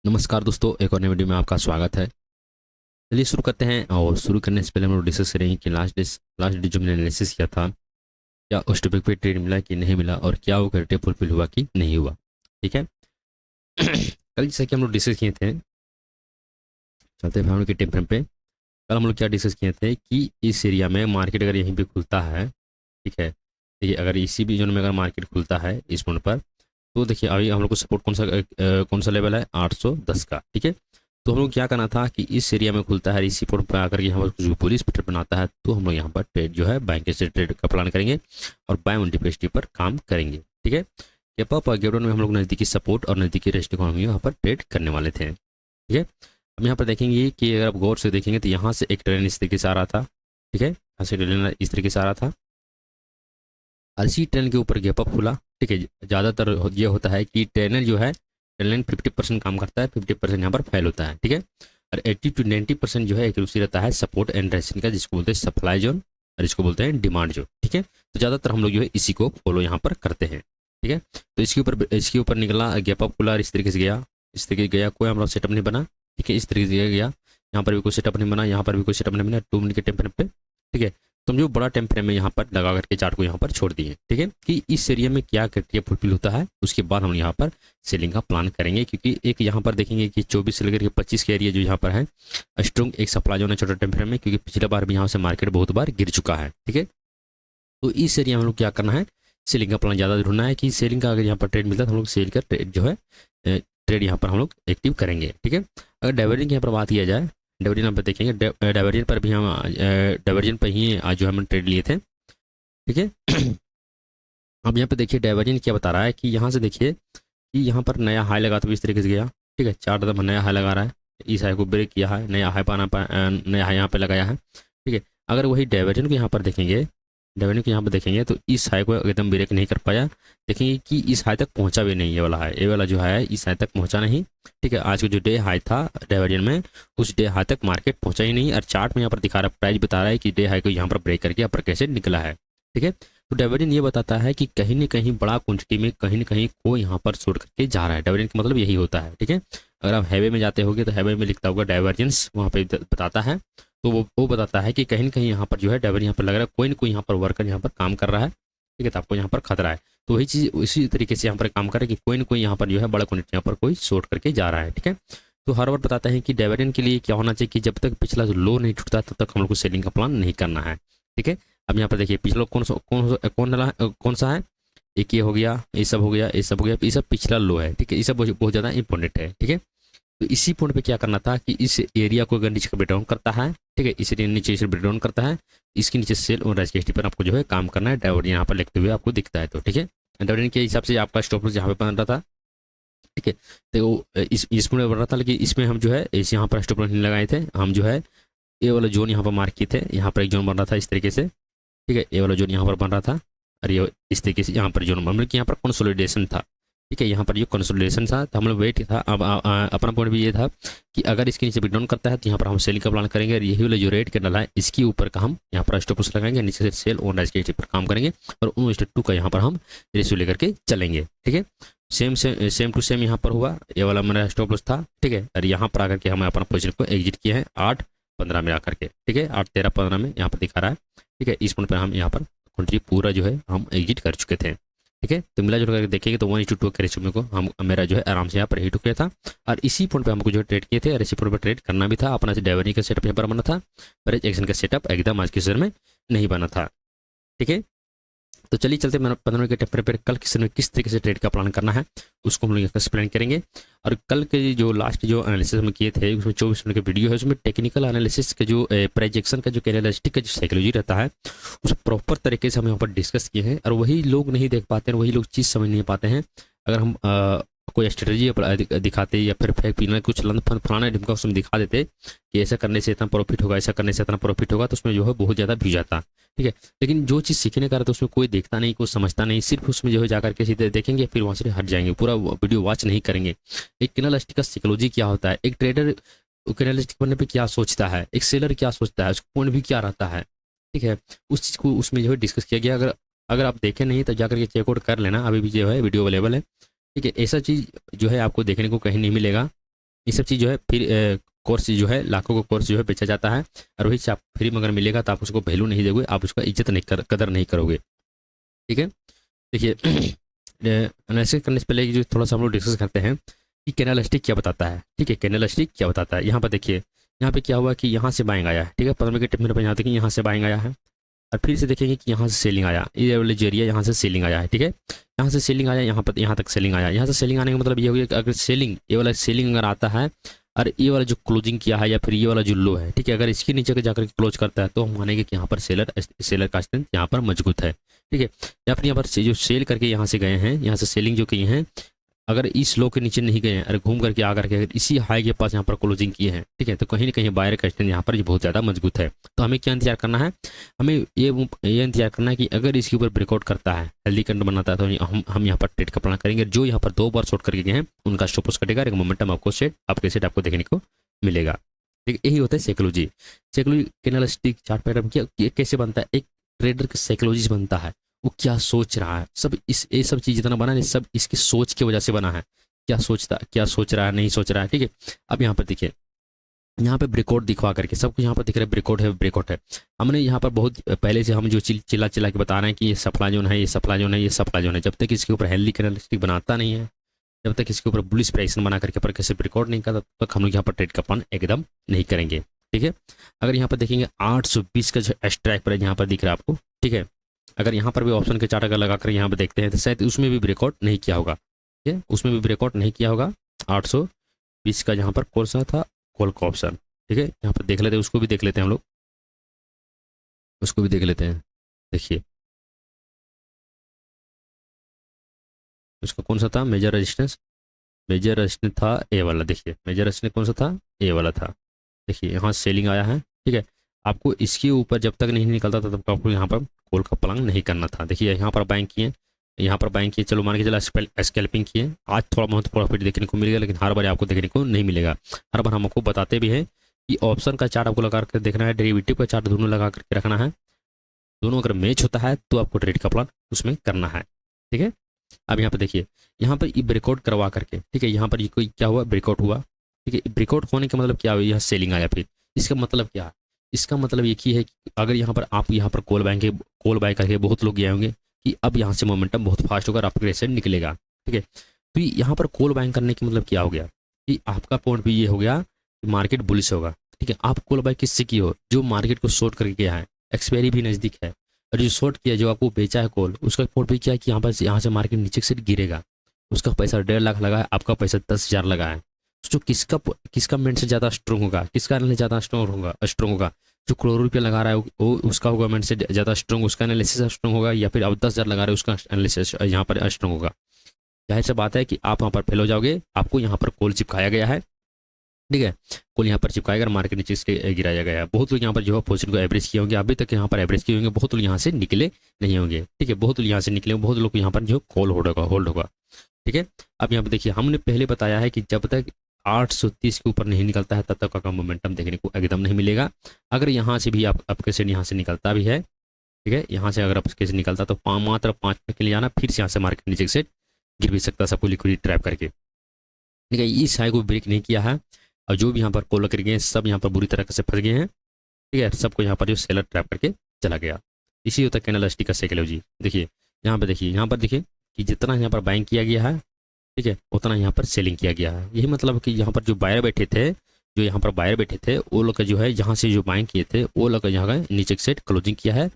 नमस्कार दोस्तों, एक और नई वीडियो में आपका स्वागत है। चलिए शुरू करते हैं। और शुरू करने से पहले हम लोग डिस्कस करेंगे कि लास्ट डे जो मैंने एनालिसिस किया था, क्या उस टॉपिक पे ट्रेड मिला कि नहीं मिला, और क्या वो क्राइटेरिया फुलफिल हुआ कि नहीं हुआ। ठीक है। कल जैसा कि हम लोग डिस्कस किए थे, चलते हैं हम लोग के टाइम फ्रेम पे। कल हम लोग क्या डिस्कस किए थे कि इस एरिया में मार्केट अगर यहीं पे खुलता है, ठीक है, देखिए अगर इसी भी जोन में अगर मार्केट खुलता है इस पॉइंट पर, तो देखिए अभी हम लोग को सपोर्ट कौन सा लेवल है, 810 का। ठीक है। तो हम लोग क्या करना था कि इस एरिया में खुलता है, इसी पॉइंट पर आकर के यहाँ पर कुछ पुलिस पैटर्न बनाता है, तो हम लोग यहाँ पर ट्रेड जो है बैंक से ट्रेड का प्लान करेंगे और बाय ऑन डिपेस्टी पर काम करेंगे। ठीक है। गैप अप और गैप डाउन में हम लोग नज़दीकी सपोर्ट और नज़दीकी रेस्ट इकोनॉमी यहाँ पर ट्रेड करने वाले थे। ठीक है। अब यहाँ पर देखेंगे कि अगर आप गौर से देखेंगे तो यहाँ से एक ट्रेन इस तरीके से आ रहा था। ठीक है, यहाँ से ट्रेन इस तरीके से आ रहा था और इसी ट्रेन के ऊपर गैप अप खुला। ठीक है। ज़्यादातर ये होता है कि ट्रेनर जो है, ट्रेन 50% काम करता है, 50% यहाँ पर फेल होता है। ठीक है। और 80 to 90% जो है एक रूसी रहता है सपोर्ट एंड रेजिस्टेंस का, जिसको बोलते हैं सप्लाई जोन और इसको बोलते हैं डिमांड जोन। ठीक है। तो ज़्यादातर हम लोग जो है इसी को फॉलो यहाँ पर करते हैं। ठीक है। तो इसके ऊपर निकला, गैप अप खुला और इस तरीके से गया, इस तरीके से गया, कोई हमारा सेटअप नहीं बना। ठीक है। इस तरीके से गया, यहाँ पर भी कोई सेटअप नहीं बना, यहाँ पर भी कोई सेटअप नहीं बना 2 मिनट के टाइम फ्रेम पे। ठीक है। तो हम जो बड़ा टाइम फ्रेम में यहाँ पर लगा करके चार्ट को यहाँ पर छोड़ दिए। ठीक है, कि इस एरिया में क्या क्राइटेरिया फुलफिल होता है, उसके बाद हम यहाँ पर सेलिंग का प्लान करेंगे। क्योंकि एक यहाँ पर देखेंगे कि 24 से लेकर के 25 के एरिया जो यहाँ पर है, स्ट्रॉन्ग एक सप्लाई जोन है छोटा टाइम फ्रेम में, क्योंकि पिछले बार भी यहाँ से मार्केट बहुत बार गिर चुका है। ठीक है। तो इस एरिया में हम लोग क्या करना है, सेलिंग का प्लान ज़्यादा ढूंढना है कि सेलिंग का अगर यहाँ पर ट्रेड मिलता है तो हम लोग सेल का ट्रेड जो है, ट्रेड यहाँ पर हम लोग एक्टिव करेंगे। ठीक है। अगर डाइवर्जन की यहाँ पर बात किया जाए, डाइवर्जन यहाँ पर देखेंगे, डाइवर्जन पर भी हम डाइवर्जन पर ही आज जो हम ट्रेड लिए थे। ठीक है। अब यहाँ पे देखिए डाइवर्जन क्या बता रहा है कि यहाँ से देखिए कि यहाँ पर नया हाई लगा तो इस तरीके से गया। ठीक है। 4 दफा नया हाई लगा रहा है, इस हाई को ब्रेक किया है, नया हाई नया हाई यहाँ पे लगाया है। ठीक है। अगर वही डाइवर्जन को यहाँ पर देखेंगे, डाइवर्जन को यहाँ पर देखेंगे तो इस हाई को एकदम ब्रेक नहीं कर पाया। देखेंगे कि इस हाई तक पहुँचा भी नहीं, ये वाला हाई, ये वाला जो है इस हाई तक पहुँचा नहीं। ठीक है। आज का जो डे हाई था डाइवर्जन में, उस डे हाई तक मार्केट पहुँचा ही नहीं, और चार्ट में यहाँ पर दिखा रहा है, प्राइस बता रहा है कि डे हाई को यहाँ पर ब्रेक करके अपर कैसे निकला है। ठीक है। तो डाइवर्जन ये बताता है कि कहीं ना कहीं बड़ा क्वांटिटी में कहीं ना कहीं को यहाँ पर छोड़ करके जा रहा है। डाइवर्जन का मतलब यही होता है। ठीक है। अगर आप हाईवे में जाते होगे तो हाईवे में लिखता होगा डाइवर्जेंस, वहाँ पे बताता है। तो वो बताता है कि कहीं ना कहीं यहाँ पर जो है डाइवर्जन यहाँ पर लग रहा है, कोई ना कोई यहाँ पर वर्कर यहाँ पर काम कर रहा है। ठीक है। तो आपको यहाँ पर खतरा है। तो वही चीज़ उसी तरीके से यहाँ पर काम कर रहा है कि कोई ना कोई यहाँ पर जो है बड़ा क्वांटिटी यहाँ पर कोई शॉर्ट करके जा रहा है। ठीक है। तो हर बार बताता है कि डाइवर्जन के लिए क्या होना चाहिए कि जब तक पिछला लो नहीं टूटता तब तक हम लोग को सेलिंग का प्लान नहीं करना है। ठीक है। अब यहाँ पर देखिए पिछला कौन सा है, एक ये हो गया, ये सब हो गया, ये सब हो गया, ये सब पिछला लो है। ठीक है। ये सब बहुत ज़्यादा इंपॉर्टेंट है। ठीक है। तो इसी पॉइंट पे क्या करना था कि इस एरिया को अगर नीचे ब्रेक डाउन करता है, ठीक है, इस नीचे से ब्रेक डाउन करता है, इसके नीचे सेल और राइज पर आपको जो है काम करना है। डाइवर्जन यहाँ पर लिखते हुए आपको दिखता है तो ठीक है। डाइवर्जन के हिसाब से आपका स्टॉप लॉस यहाँ पे बन रहा था। ठीक है। तो इसमें बढ़ रहा था, लेकिन इसमें हम जो है इस यहाँ पर स्टॉप लॉस नहीं लगाए थे, हम जो है ये वाला जोन यहाँ पर मार्क किए थे। यहाँ पर एक जोन बन रहा था इस तरीके से। ठीक है। ये वाला जोन यहाँ पर बन रहा था और ये इस तरीके से यहाँ पर जोन मतलब कि यहाँ पर कंसोलिडेशन था। ठीक है। यहाँ पर ये कंसोलिडेशन था तो हम लोग वेट था। अब अपना पॉइंट भी ये था कि अगर इसके नीचे ब्रेक डाउन करता है तो यहाँ पर हम सेलिंग का प्लान करेंगे, और यही वाला जो रेड कैंडल है इसके ऊपर का हम यहाँ पर स्टॉप लॉस लगाएंगे, नीचे से सेल ऑन राइज के पर काम करेंगे, और उन स्टेप 2 का यहाँ पर हम रेशियो लेकर के चलेंगे। ठीक है। सेम टू सेम यहाँ पर हुआ, ये वाला मेरा स्टॉप लॉस था। ठीक है। और यहाँ पर आकर के हम अपना पोजिशन को एग्जिट किए हैं 8-15 में आकर के। ठीक है। 8-13-15 में यहाँ पर दिखा रहा है। ठीक है। इस पॉइंट पर हम यहाँ पर क्वांटिटी पूरा जो है हम एग्जिट कर चुके थे। ठीक है। तो मिला जुल करके देखेंगे तो 1:2 के रेशियो में को हम मेरा जो है आराम से यहाँ पर हिट हो गया था, और इसी पॉइंट पे हमको जो ट्रेड किए थे, और इसी पॉइंट पर ट्रेड करना भी था। अपना से डाइवर्जन का सेटअप यहाँ पर बना था, पर एक्शन का सेटअप एकदम आज के सर में नहीं बना था। ठीक है। तो चलिए चलते 15 मिनट के टेम्पर पर कल किस में किस तरीके से ट्रेड का प्लान करना है उसको हम लोग एक्सप्लेन करेंगे। और कल के जो लास्ट जो एनालिसिस हम किए थे उसमें 24 मिनट का वीडियो है, उसमें टेक्निकल एनालिसिस का जो प्रोजेक्शन का जो कैरेलिस्टिक का जो साइकोलॉजी रहता है उस प्रॉपर तरीके से हम यहाँ पर डिस्कस किए हैं, और वही लोग नहीं देख पाते हैं, वही लोग चीज़ समझ नहीं पाते हैं। अगर हम कोई स्ट्रेटजी दिखाते या फिर फेक पीना कुछ फलाना ढिमका उसमें दिखा देते कि ऐसा करने से इतना प्रॉफिट होगा, ऐसा करने से इतना प्रॉफिट होगा, तो उसमें जो है बहुत ज़्यादा व्यू जाता। ठीक है। लेकिन जो चीज़ सीखने का रहता है उसमें कोई देखता नहीं, कोई समझता नहीं, सिर्फ उसमें जो है जाकर के सीधे देखेंगे फिर वहाँ से हट जाएंगे, पूरा वीडियो वॉच नहीं करेंगे। एक कैरेलिस्टिक का साइकोलॉजी क्या होता है, एक ट्रेडर कैरेलिस्टिक बनने पे क्या सोचता है, एक सेलर क्या सोचता है, उसका पॉइंट भी क्या रहता है। ठीक है। उस चीज़ को उसमें जो है डिस्कस किया गया। अगर अगर आप देखें नहीं तो जाकर के चेकआउट कर लेना, अभी भी जो है वीडियो अवेलेबल है। ठीक है। ऐसा चीज़ जो है आपको देखने को कहीं नहीं मिलेगा। ये सब चीज़ जो है फिर कोर्स जो है लाखों का कोर्स जो है बेचा जाता है, और वही से आप फ्री में अगर मिलेगा तो आप उसको वैल्यू नहीं दोगे, आप उसका इज्जत नहीं कदर नहीं करोगे। ठीक है, देखिए एनालिसिस करने से पहले जो थोड़ा सा हम लोग डिस्कस करते हैं कि कैंडलस्टिक क्या बताता है। ठीक है, कैंडलस्टिक क्या बताता है, यहाँ पर देखिए, यहाँ पे क्या हुआ कि यहाँ से बाइंग आया है। ठीक है, 15 मिनट के टिप मेरे पास यहाँ देखिए, यहाँ से बाइंग आया है, और फिर से देखेंगे कि यहाँ से सेलिंग आया, ये वाले जो एरिया यहाँ से सेलिंग आया है। ठीक है, यहाँ से सेलिंग आया, यहाँ पर यहाँ तक सेलिंग आया, यहाँ से सेलिंग आने का मतलब ये हो गया कि अगर सेलिंग, ये वाला सेलिंग अगर आता है और ये वाला जो क्लोजिंग किया है या फिर ये वाला जो लो है, ठीक है, अगर इसके नीचे जाकर क्लोज करता है तो हम मानेंगे कि यहाँ पर सेलर का स्ट्रेंथ यहाँ पर मजबूत है। ठीक है, या फिर यहाँ पर जो सेल करके यहाँ से गए हैं, यहाँ से सेलिंग जो किए हैं, अगर इस लो के नीचे नहीं गए हैं, अगर घूम करके आकर के अगर इसी हाई के पास यहाँ पर क्लोजिंग किए हैं, ठीक है, तो कहीं ना कहीं बायर का स्ट्रेंथ यहाँ पर ये बहुत ज़्यादा मजबूत है। तो हमें क्या इंतजार करना है, हमें ये इंतजार करना है कि अगर इसके ऊपर ब्रेकआउट करता है, हेल्दी कंड बनाता है, तो हम यहाँ पर ट्रेड का प्लान करेंगे। जो यहाँ पर 2 बार शॉर्ट करके गए हैं उनका स्टॉप लॉस कटेगा, एक मोमेंटम आपको आपको देखने को मिलेगा। ठीक, यही होता है psychology. Psychology candlestick chart pattern क्या कैसे बनता है, एक ट्रेडर का साइकोलॉजी से बनता है, वो क्या सोच रहा है, सब ये सब चीज़ जितना बना है सब इसकी सोच की वजह से बना है। क्या सोच रहा है, नहीं सोच रहा है। ठीक है, अब यहाँ पर देखिए, यहाँ पे ब्रेकआउट दिखवा करके सबको यहाँ पर दिख रहा है ब्रेकआउट है। हमने यहाँ पर बहुत पहले से हम जो चिल्ला के बता रहे हैं कि ये सप्लाई जोन है, ये सप्लाई जोन है, ये सप्लाई जोन है। जब तक इसके ऊपर हेल्दी कैंडलस्टिक बनाता नहीं है, जब तक इसके ऊपर बुलिश प्राइसन बना करके पर कैसे ब्रेकआउट नहीं करता, तब तक हम लोग यहाँ पर ट्रेड का प्लान एकदम नहीं करेंगे। ठीक है, अगर यहाँ पर देखेंगे 820 का जो स्ट्राइक प्राइस यहाँ पर दिख रहा है आपको। ठीक है, अगर यहाँ पर भी ऑप्शन के चार्ट अगर लगा कर यहाँ पर देखते हैं तो शायद उसमें भी ब्रेकआउट नहीं किया होगा। ठीक है, उसमें भी ब्रेकआउट नहीं किया होगा। 820 का यहाँ पर कौन सा था, कॉल का ऑप्शन। ठीक है, यहाँ पर देख लेते हैं, उसको भी देख लेते हैं हम लोग, उसको भी देख लेते हैं। देखिए उसका कौन सा था मेजर रेजिस्टेंस था ए वाला। देखिए मेजर रेजिस्टेंस कौन सा था, ए वाला था। देखिए यहाँ सेलिंग आया है। ठीक है, आपको इसके ऊपर जब तक नहीं निकलता था तब आपको यहाँ पर कॉल का प्लान नहीं करना था। देखिए यहाँ पर बाइंग किए, यहाँ पर बाइंग किए, चलो मान के चला स्कैल्पिंग किए, आज थोड़ा बहुत प्रॉफिट देखने को मिलेगा, लेकिन हर बार आपको देखने को नहीं मिलेगा। हर बार हम आपको बताते भी हैं कि ऑप्शन का चार्ट आपको लगा कर देखना है, डेरिवेटिव का चार्ट दोनों लगा करके रखना है। दोनों अगर मैच होता है तो आपको ट्रेड का प्लान उसमें करना है। ठीक है, अब यहाँ पर देखिए, यहाँ पर ये ब्रेकआउट करवा करके, ठीक है, यहाँ पर ये कोई क्या हुआ, ब्रेकआउट हुआ। ठीक है, ब्रेकआउट होने का मतलब क्या हुआ, यहाँ सेलिंग आया। फिर इसका मतलब क्या है, इसका मतलब एक ही है कि अगर यहाँ पर आप यहाँ पर कॉल बाय करके बहुत लोग गए होंगे कि अब यहाँ से मोमेंटम बहुत फास्ट होगा और आपका रेसेट निकलेगा। ठीक है, तो यहाँ पर कॉल बाइंग करने का मतलब क्या हो गया कि आपका पॉइंट भी ये हो गया कि मार्केट बुलिश होगा। ठीक है, आप कॉल बाय किससे की हो, जो मार्केट को शॉर्ट करके गया है, एक्सपायरी भी नज़दीक है, और जो शॉर्ट किया, जो आपको बेचा है कॉल, उसका पॉइंट भी क्या है कि यहाँ से मार्केट नीचे से गिरेगा। उसका पैसा 1.5 लाख लगा है, आपका पैसा 10,000 लगा है। तो किसका मेंट से ज़्यादा स्ट्रॉन्ग होगा, किसका एनालिसिस ज़्यादा स्ट्रॉन्ग होगा, जो करोड़ों रुपया लगा रहा है वो उसका होगा मेंट से ज़्यादा स्ट्रॉन्ग, उसका एनालिसिस स्ट्रॉन्ग होगा, या फिर अब 10,000 लगा रहे हैं उसका एनालिसिस यहाँ पर स्ट्रॉन्ग होगा। जाहिर सी बात है कि आप वहाँ पर फेल हो जाओगे। आपको यहाँ पर कॉल चिपकाया गया है। ठीक है, कॉल यहाँ पर चिपकाएगा, मार्केट नीचे से गिराया गया है। बहुत लोग यहाँ पर जो है पोजीशन को एवरेज किए होंगे, अभी तक यहाँ पर एवरेज किए होंगे, बहुत लोग यहाँ से निकले नहीं होंगे। ठीक है, बहुत लोग यहाँ से निकले, बहुत लोग यहाँ पर जो कॉल होल्ड होगा। ठीक है, अब यहाँ पर देखिए, हमने पहले बताया है कि जब तक 830 के ऊपर नहीं निकलता है तब तक का मोमेंटम देखने को एकदम नहीं मिलेगा। अगर यहाँ से भी आपके से यहाँ से निकलता भी है, ठीक है, यहाँ से अगर आपके से निकलता तो मात्र 5 मिनट के लिए आना, फिर से यहाँ से मार्केट नीचे से गिर भी सकता है, सबको लिक्विडिटी ट्रैप करके। ठीक है, इस हाई को ब्रेक नहीं किया है, और जो भी यहाँ पर कॉल कर गए हैं सब यहाँ पर बुरी तरह से फंस गए हैं। ठीक है, सबको यहाँ पर जो सेलर ट्रैप करके चला गया। इसी होता है कैंडलस्टिक का साइकोलॉजी। देखिए यहाँ पर देखिए कि जितना यहाँ पर बाइंग किया गया है, ठीक है, उतना यहाँ पर सेलिंग किया गया है। यही मतलब कि यहाँ पर जो बायर बैठे थे, वो लोग का जो है यहाँ से जो बाइंग किए थे वो लोग यहाँ का नीचे सेट क्लोजिंग किया है,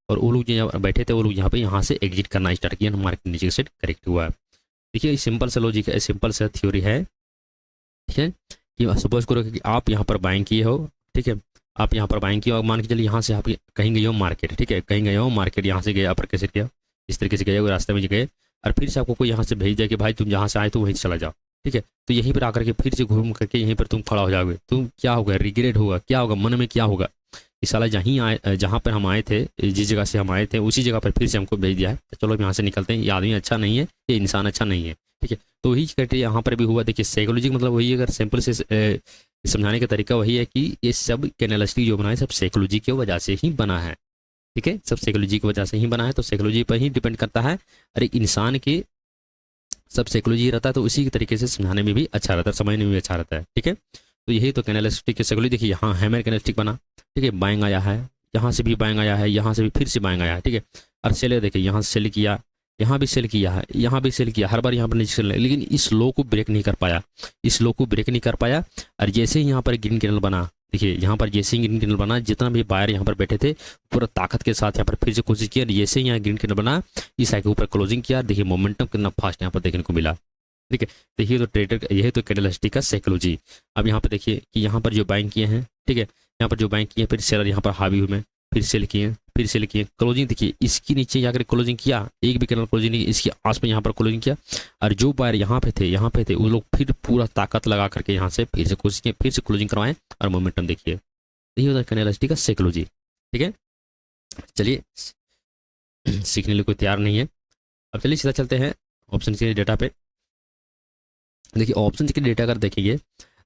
और वो लोग जो यहाँ बैठे थे वो लोग यहाँ से एग्जिट करना स्टार्ट किया, मार्केट नीचे सेट करेक्ट हुआ है। देखिए सिंपल सा लॉजिक है, सिंपल सा थ्योरी है। ठीक है, कि सपोज करो कि आप यहाँ पर बाइंग किए हो। ठीक है, आप यहाँ पर बाइंग किए और मान के चलिए यहाँ से आप कहीं गए हो मार्केट। ठीक है, कहीं गए हो मार्केट, यहाँ से गए आप कैसे किया, इस तरीके से गए हो, रास्ते में गए, और फिर से आपको कोई यहाँ से भेज दिया कि भाई तुम जहाँ से आए तो वहीं चला जाओ। ठीक है, तो यहीं पर आकर के फिर से घूम करके यहीं पर तुम खड़ा हो जाओगे, तुम क्या होगा, रिग्रेट होगा, क्या होगा मन में, क्या होगा कि साला जहाँ पर हम आए थे, जिस जगह से हम आए थे उसी जगह पर फिर से हमको भेज दिया है, तो चलो यहाँ से निकलते हैं, ये आदमी अच्छा नहीं है, ये इंसान अच्छा नहीं है। ठीक है, तो वही क्राइटेरिया यहाँ पर भी हुआ। देखिए साइकोलॉजी मतलब वही, अगर सिंपल से समझाने का तरीका वही है कि ये सब कैनालिस्टिक जो बना है सब साइकोलॉजी की वजह से ही बना है। ठीक है, सब साइकोलॉजी की वजह से ही बना है, तो साइकोलॉजी पर ही डिपेंड करता है। और एक इंसान के सब साइकोलॉजी रहता है, तो उसी तरीके से समझाने में भी अच्छा रहता है, समझने में भी अच्छा रहता है। ठीक है, तो यही तो कैंडलस्टिक की साइकोलॉजी। देखिए यहाँ हैमर कैंडलस्टिक बना, ठीक है, बाइंग आया है, यहाँ से भी बाइंग आया है, यहाँ से भी फिर से बाइंग आया है, ठीक है। और सेलर देखिए यहाँ से सेल किया, यहाँ भी सेल किया है, यहाँ भी सेल किया, हर बार यहाँ पर नीचे सेल, लेकिन इस लो को ब्रेक नहीं कर पाया, इस लो को ब्रेक नहीं कर पाया। और जैसे ही यहाँ पर ग्रीन कैंडल बना, देखिए यहाँ पर जैसे ही ग्रीन कैंडल बना, जितना भी बायर यहाँ पर बैठे थे पूरा ताकत के साथ यहाँ पर फिर से कोशिश किया, जैसे ही यहाँ ग्रीन कैंडल बना इस साइड के ऊपर क्लोजिंग किया। देखिए मोमेंटम कितना फास्ट यहाँ पर देखने को मिला। ठीक है, देखिए तो ट्रेडर, यही तो कैंडलस्टिक का साइकोलॉजी। अब यहाँ पर देखिए कि यहाँ पर जो बाइंग किए हैं, ठीक है, यहाँ पर जो बाइंग किए, फिर सेलर यहाँ पर हावी हुए, फिर सेल किए, फिर सेल किए, क्लोजिंग देखिए इसकी नीचे जाकर क्लोजिंग किया, एक भी कैंडल क्लोजिंग नहीं, इसके आस में यहाँ पर क्लोजिंग किया। और जो बायर यहाँ पे थे वो लोग फिर पूरा ताकत लगा करके यहाँ से फिर से कोशिश किए, फिर से क्लोजिंग करवाएं और मोमेंटम देखिए। यही होता है कैंडलस्टिक का साइकोलॉजी। ठीक है, चलिए सीखने के लिए कोई तैयार नहीं है। अब चलिए सीधा चलते हैं ऑप्शन के डेटा पे। देखिए ऑप्शन के डेटा अगर देखेंगे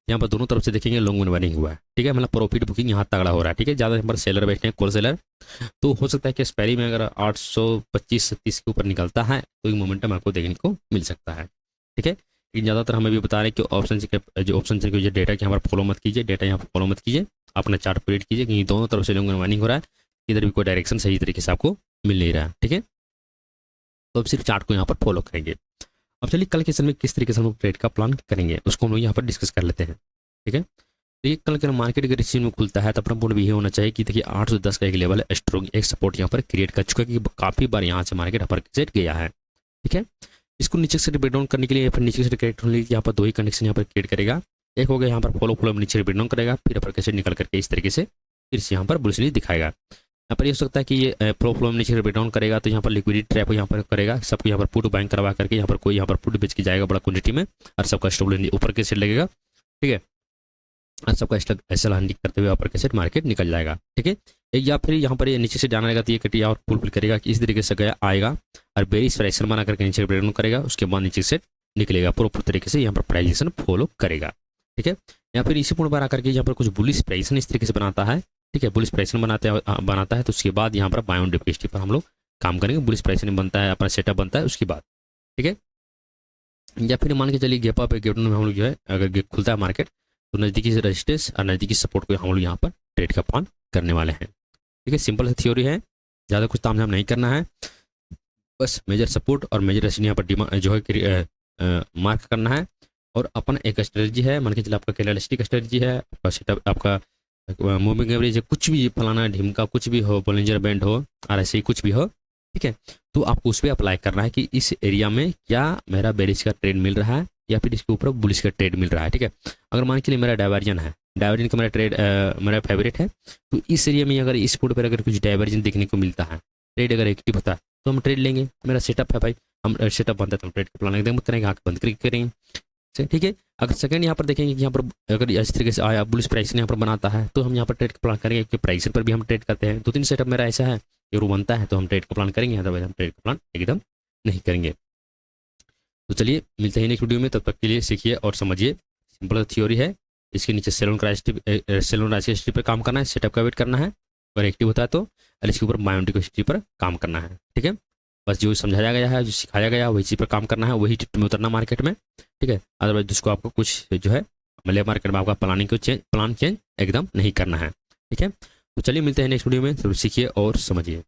यहाँ पर दोनों तरफ से देखेंगे लॉन्ग विनिंग हुआ है। ठीक है, मतलब प्रॉफिट बुकिंग यहाँ तगड़ा हो रहा है। ठीक है, ज़्यादा यहाँ पर सेलर बैठे हैं, कॉल सेलर, तो हो सकता है कि एक्सपायरी में अगर 825-37 के ऊपर निकलता है तो एक मोमेंटम आपको देखने को मिल सकता है। ठीक है, लेकिन ज़्यादातर हमें भी बता रहे हैं कि ऑप्शन के जो डेटा के यहाँ पर फॉलो मत कीजिए, डेटा यहाँ पर फॉलो मत कीजिए, अपना चार्ट प्रिंट कीजिए, क्योंकि दोनों तरफ से लॉन्ग विनिंग हो रहा है, इधर भी कोई डायरेक्शन सही तरीके से आपको मिल नहीं रहा है। ठीक है, तो अब सिर्फ चार्ट को यहाँ पर फॉलो करेंगे। अब चलिए कल के समय में किस तरीके से हम लोग ट्रेड का प्लान करेंगे उसको हम लोग यहाँ पर डिस्कस कर लेते हैं। ठीक है, देखिए कल के मार्केट अगर इसी में खुलता है तो अपना पॉइंट भी ये होना चाहिए कि देखिए 810 का एक लेवल है स्ट्रॉन्ग, एक सपोर्ट यहाँ पर क्रिएट कर चुका है कि काफ़ी बार यहाँ से मार्केट अपर सेट गया है। ठीक है, इसको नीचे से ब्रेक डाउन करने के लिए फिर नीचे से क्रिएट होने के लिए यहाँ पर दो ही कंडीशन यहाँ पर क्रिएट करेगा। एक हो गया यहाँ पर फॉलो नीचे ब्रेक डाउन करेगा, फिर अपर कैसे निकल करके इस तरीके से फिर से यहाँ पर बुलिशली दिखाएगा। यहाँ पर ये हो सकता है कि ये फ्लो नीचे ब्रेक डाउन करेगा तो यहाँ पर लिक्विडिटी ट्रैप यहाँ पर करेगा, सबको यहाँ पर पुट बाइंग करवा करके यहाँ पर कोई यहाँ पर पुट बेच के जाएगा बड़ा क्वांटिटी में और सबका स्टॉप ऊपर के सेट लगेगा। ठीक है, और सबका ऐसा लैंडिंग करते हुए अपर के सेट मार्केट निकल जाएगा। ठीक है, या फिर यहाँ पर ये नीचे से जाना रहेगा तो ये कटिया और पुल करेगा कि इस तरीके से गया आएगा और बेरिश प्राइसन बना करके नीचे ब्रेक डाउन करेगा, उसके बाद नीचे से निकलेगा, प्रॉपर तरीके से यहाँ पर प्राइजेशन फॉलो करेगा। ठीक है, या फिर इसी पॉइंट पर आकर के यहाँ पर कुछ बुलिश प्राइसन इस तरीके से बनाता है। ठीक है, बुलिश प्राइसन बनाता है तो उसके बाद यहाँ पर बाय ऑन डिप पर हम लोग काम करेंगे। बुलिश प्राइसन बनता है, अपना सेटअप बनता है उसके बाद। ठीक है, या फिर मान के चलिए गैप अप गैप डाउन में हम लोग जो है अगर खुलता है मार्केट तो नज़दीकी से रेजिस्टेंस और नज़दीकी सपोर्ट को हम लोग यहाँ पर ट्रेड का प्लान करने वाले हैं। ठीक है, सिंपल सा थ्योरी है, ज़्यादा कुछ तामझाम नहीं करना है, बस मेजर सपोर्ट और मेजर रेजिस्टेंस यहाँ पर डिमांड जो है मार्क करना है। और अपन एक स्ट्रेटजी है, मान के चलिए आपका कैंडलस्टिक स्ट्रेटजी है, आपका सेटअप, आपका मूविंग एवरेज है, कुछ भी फलाना ढिमका कुछ भी हो, बोलिंजर बैंड हो और ऐसे ही कुछ भी हो। ठीक है, तो आपको उस पर अप्लाई करना है कि इस एरिया में क्या मेरा बेरिश का ट्रेड मिल रहा है या फिर इसके ऊपर बुलिश का ट्रेड मिल रहा है। ठीक है, अगर मान के लिए मेरा डाइवर्जन है, डाइवर्जन का मेरा ट्रेड मेरा फेवरेट है, तो इस एरिया में अगर इस पोर्ट पर अगर कुछ डाइवर्जन देखने को मिलता है, ट्रेड अगर एक्टिव होता है तो हम ट्रेड लेंगे। मेरा सेटअप है भाई, हम सेटअप बनता है तो हम ट्रेड का प्लान एकदम करेंगे, आँख बंद करके करेंगे। ठीक है, अगर सेकंड यहाँ पर देखेंगे कि यहाँ पर अगर इस तरीके से आया बुलिश प्राइस यहाँ पर बनाता है तो हम यहाँ पर ट्रेड का प्लान करेंगे, क्योंकि प्राइस पर भी हम ट्रेड करते हैं। 2-3 सेटअप मेरा ऐसा है कि वो बनता है तो हम ट्रेड का प्लान करेंगे, अदरवाइज हम ट्रेड का प्लान एकदम नहीं करेंगे। तो चलिए मिलते हैं नेक्स्ट वीडियो में, तब तक के लिए सीखिए और समझिए। सिंपल थ्योरी है, इसके नीचे सेलोन राशि हिस्ट्री पर काम करना है, सेटअप का वेट करना है, अगर एक्टिव होता है तो, और इसके ऊपर बायोटिक हिस्ट्री पर काम करना है। ठीक है, बस जो समझाया गया है, जो सिखाया गया है वही चीज़ पर काम करना है, वही टिप में उतरना मार्केट में। ठीक है, अदरवाइज जिसको आपको कुछ जो है मले मार्केट में आपका प्लान चेंज एकदम नहीं करना है। ठीक है, तो चलिए मिलते हैं नेक्स्ट वीडियो में, तो सीखिए और समझिए।